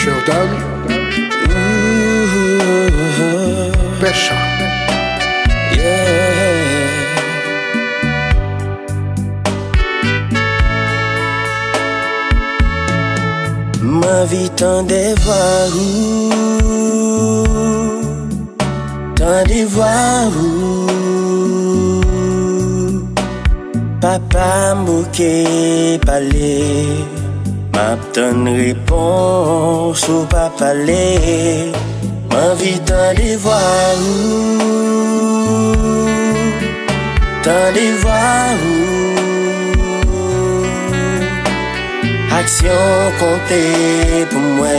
Chère dame, Pécha. Ma vie tant de voir papa m'bouquet parler, m'abtonne réponse ou pas parler. Ma vie tant de voir action comptée pour moi.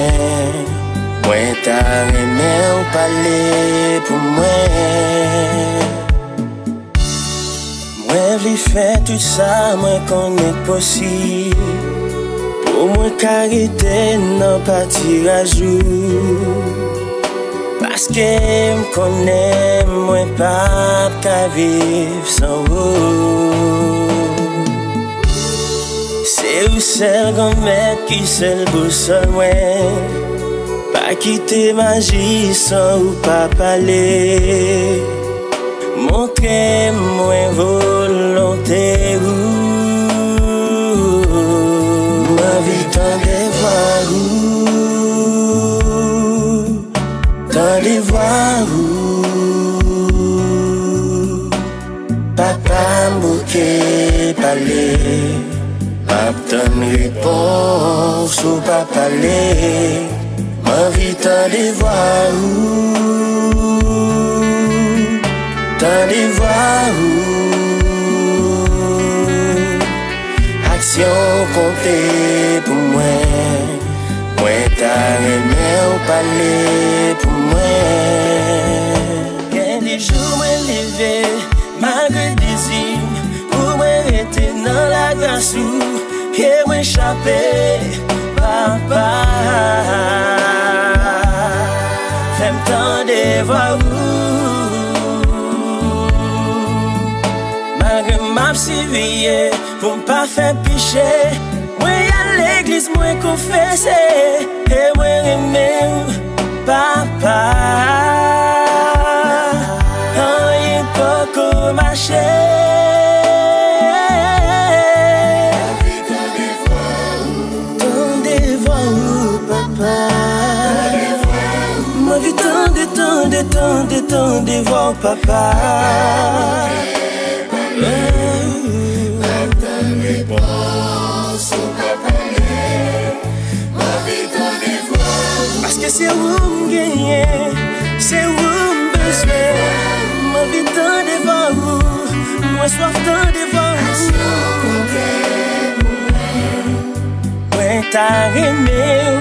Moi t'as aimé ou parler pour moi. Moi v'li faire tout ça, moi connais possible. Pour moi carité non partir à jour. Parce que m'connais, moi pas qu'à vivre sans vous. C'est où seul grand-mère qui seul boussole moi. Pas quitter magie sans ou pas parler. Montrez-moi volonté où. Ma vie tant de voir papa m'bouquet parler, m'abtonne réponse ou pas parler. Ma vie tant de voir action comptée pour moi. Moi t'as aimé ou parler pour moi. Y'a des jours moi levé malgré désir pour moi rester dans la grâce ou et moi échapper papa. Fais-moi tant de voir malgré ma civile pour ne pas faire pécher. Moi à l'église moi confesser et moi aimer papa. Rien pas comme marcher. Tant de voir papa. Ma vie tant de voir papa. Parce que c'est où m'gagner, c'est où m'besoin. Ma vie tant devant vous, moi soif tant devant vous. Ouais t'as aimé ou